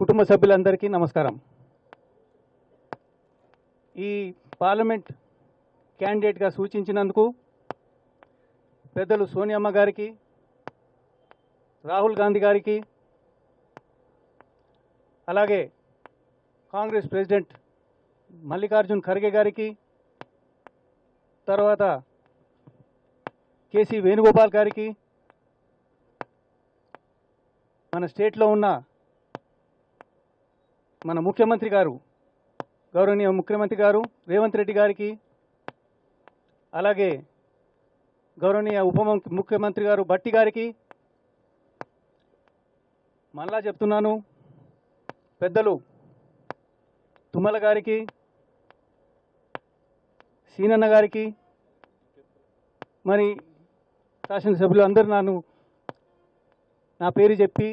కుటుంబ సభ్యులందరికీ నమస్కారం. ఈ పార్లమెంట్ క్యాండిడేట్గా సూచించినందుకు పెద్దలు సోనియమ్మ గారికి, రాహుల్ గాంధీ గారికి, అలాగే కాంగ్రెస్ ప్రెసిడెంట్ మల్లికార్జున్ ఖర్గే గారికి, తర్వాత కేసీ వేణుగోపాల్ గారికి, మన స్టేట్లో ఉన్న మన ముఖ్యమంత్రి గారు, గౌరవనీయ ముఖ్యమంత్రి గారు రేవంత్ రెడ్డి గారికి, అలాగే గౌరవనీయ ముఖ్యమంత్రి గారు భట్టి గారికి మళ్ళా చెప్తున్నాను, పెద్దలు తుమ్మల గారికి, సీనన్న గారికి, మరి శాసనసభ్యులు అందరూ నా పేరు చెప్పి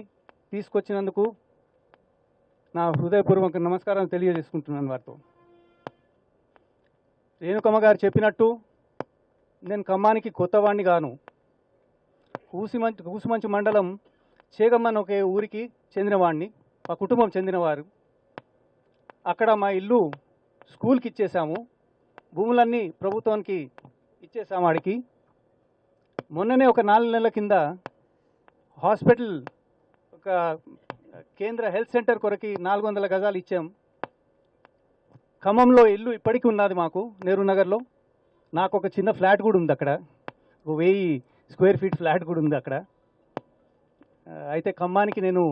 తీసుకొచ్చినందుకు నా హృదయపూర్వక నమస్కారం తెలియజేసుకుంటున్నాను. వారితో రేణుకమ్మ గారు చెప్పినట్టు నేను ఖమ్మానికి కొత్తవాణ్ణి గాను. కూసుమంచి మండలం చేగమ్మన్ ఒకే ఊరికి చెందినవాడిని, మా కుటుంబం చెందినవారు. అక్కడ మా ఇల్లు స్కూల్కి ఇచ్చేసాము, భూములన్నీ ప్రభుత్వానికి ఇచ్చేసాము. వాడికి మొన్ననే ఒక 4 నెలల కింద హాస్పిటల్, ఒక కేంద్ర హెల్త్ సెంటర్ కొరకి 400 గజాలు ఇచ్చాం. ఖమ్మంలో ఇల్లు ఇప్పటికీ ఉన్నది మాకు, నెహ్రూ నగర్లో. నాకు ఒక చిన్న ఫ్లాట్ కూడా ఉంది అక్కడ, 1000 స్క్వేర్ ఫీట్ ఫ్లాట్ కూడా ఉంది అక్కడ. అయితే ఖమ్మానికి నేను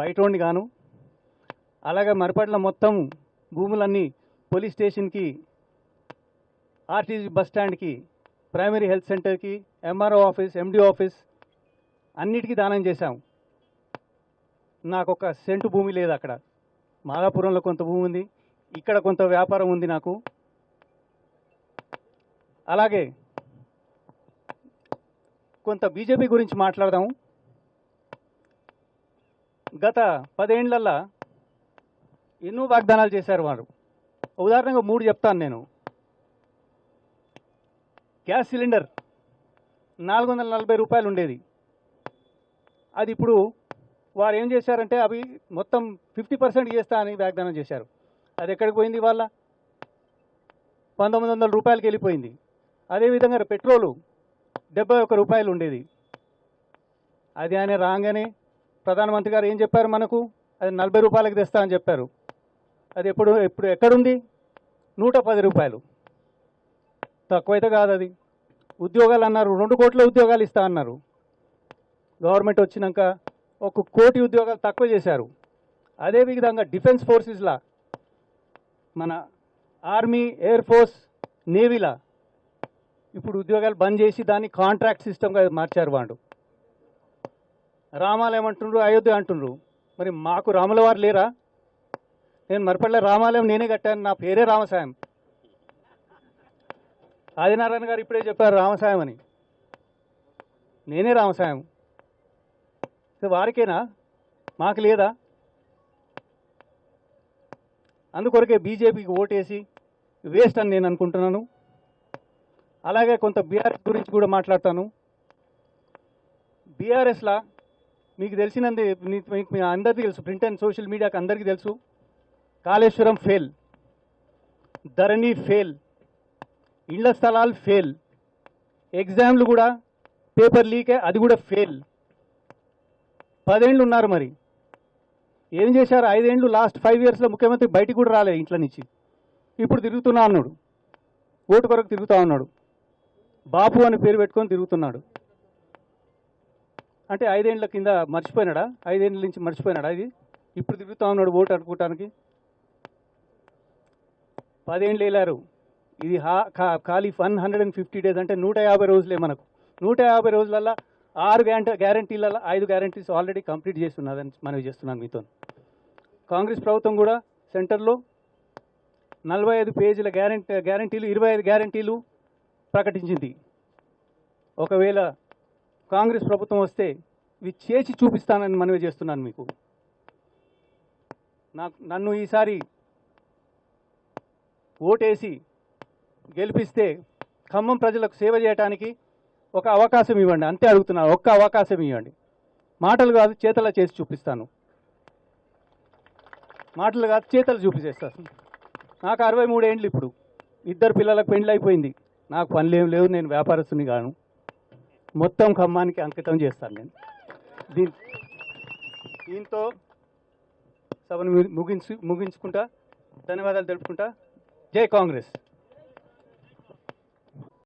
బయటోండి గాను. అలాగే మరపట్ల మొత్తం భూములన్నీ పోలీస్ స్టేషన్కి, ఆర్టీసీ బస్ స్టాండ్కి, ప్రైమరీ హెల్త్ సెంటర్కి, ఎంఆర్ఓ ఆఫీస్, ఎండి ఆఫీస్ అన్నిటికీ దానం చేశాం. నాకు ఒక సెంటు భూమి లేదు అక్కడ. మాదాపురంలో కొంత భూమి ఉంది, ఇక్కడ కొంత వ్యాపారం ఉంది నాకు. అలాగే కొంత బీజేపీ గురించి మాట్లాడదాము. గత 10 ఏళ్లలో ఎన్నో వాగ్దానాలు చేశారు వారు. ఉదాహరణగా 3 చెప్తాను నేను. గ్యాస్ సిలిండర్ 440 రూపాయలు ఉండేది. అది ఇప్పుడు వారు ఏం చేశారంటే అవి మొత్తం 50% చేస్తా అని వాగ్దానం చేశారు. అది ఎక్కడికి పోయింది? వాళ్ళ 1900 రూపాయలకి వెళ్ళిపోయింది. అదేవిధంగా పెట్రోలు 71 రూపాయలు ఉండేది. అది ఆయన రాగానే ప్రధానమంత్రి గారు ఏం చెప్పారు మనకు? అది 40 రూపాయలకి తెస్తా అని చెప్పారు. అది ఇప్పుడు ఎక్కడుంది? 110 రూపాయలు. తక్కువైతే కాదు అది. ఉద్యోగాలు అన్నారు, 2 కోట్ల ఉద్యోగాలు ఇస్తా అన్నారు. గవర్నమెంట్ వచ్చినాక 1 కోటి ఉద్యోగాలు తక్కువ చేశారు. అదేవిధంగా డిఫెన్స్ ఫోర్సెస్లా, మన ఆర్మీ, ఎయిర్ ఫోర్స్, నేవీలా ఇప్పుడు ఉద్యోగాలు బంద్ చేసి దాన్ని కాంట్రాక్ట్ సిస్టమ్గా మార్చారు. వాళ్ళు రామాలయం అంటుండ్రు, అయోధ్య అంటుండ్రు. మరి మాకు రాముల వారు లేరా? నేను మరపట్ల రామాలయం నేనే కట్టాను, నా పేరే రామసాయం. ఆదినారాయణ గారు ఇప్పుడే చెప్పారు రామసాయం అని. నేనే రామసాయం. వారికేనా? మాకు లేదా? అందుకొరకే బీజేపీకి ఓటేసి వేస్ట్ అని నేను అనుకుంటున్నాను. అలాగే కొంత బీఆర్ఎస్ గురించి కూడా మాట్లాడతాను. బీఆర్ఎస్లా మీకు తెలిసినంది, మీకు అందరికీ తెలుసు, ప్రింట్ అండ్ సోషల్ మీడియాకి అందరికీ తెలుసు. కాళేశ్వరం ఫెయిల్, ధరణి ఫెయిల్, ఇళ్ల స్థలాలు ఫెయిల్, ఎగ్జామ్లు కూడా పేపర్ లీకే, అది కూడా ఫెయిల్. 10 ఏళ్ళు ఉన్నారు, మరి ఏం చేశారు? 5 ఏళ్ళు, లాస్ట్ 5 ఇయర్స్లో ముఖ్యమంత్రి బయటికి కూడా రాలేదు ఇంట్లో నుంచి. ఇప్పుడు తిరుగుతున్నా అన్నాడు, ఓటు కొరకు తిరుగుతూ ఉన్నాడు, బాపు అని పేరు పెట్టుకొని తిరుగుతున్నాడు. అంటే 5 ఏళ్ల కింద మర్చిపోయినాడా? 5 ఏళ్ళ నుంచి మర్చిపోయినాడా? ఇది ఇప్పుడు తిరుగుతూ ఉన్నాడు ఓటు అనుకోవటానికి. 10 ఏళ్ళు వెళ్ళారు. ఇది ఖాళీ 150 డేస్ అంటే 150 రోజులే మనకు. 150 రోజులల్లో 6 గ్యారంటీలలో 5 గ్యారంటీస్ ఆల్రెడీ కంప్లీట్ చేస్తున్నదని మనవి చేస్తున్నాను మీతో. కాంగ్రెస్ ప్రభుత్వం కూడా సెంటర్లో 45 పేజీల గ్యారంటీలు, 25 గ్యారంటీలు ప్రకటించింది. ఒకవేళ కాంగ్రెస్ ప్రభుత్వం వస్తే ఇవి చేసి చూపిస్తానని మనవి చేస్తున్నాను మీకు. నన్ను ఈసారి ఓటేసి గెలిపిస్తే ఖమ్మం ప్రజలకు సేవ చేయడానికి ఒక అవకాశం ఇవ్వండి, అంతే అడుగుతున్నాను. ఒక్క అవకాశం ఇవ్వండి. మాటలు కాదు, చేతలా చేసి చూపిస్తాను. మాటలు కాదు చేతలు చూపించేస్తాను. నాకు 63 ఏండ్లు ఇప్పుడు, 2 పిల్లలకు పెండ్లి అయిపోయింది. నాకు పనులు ఏం లేవు, నేను వ్యాపారస్తుని గాను. మొత్తం ఖమ్మానికి అంకితం చేస్తాను నేను. దీంతో సభను ముగించుకుంటా ధన్యవాదాలు తెలుపుకుంటా. జై కాంగ్రెస్.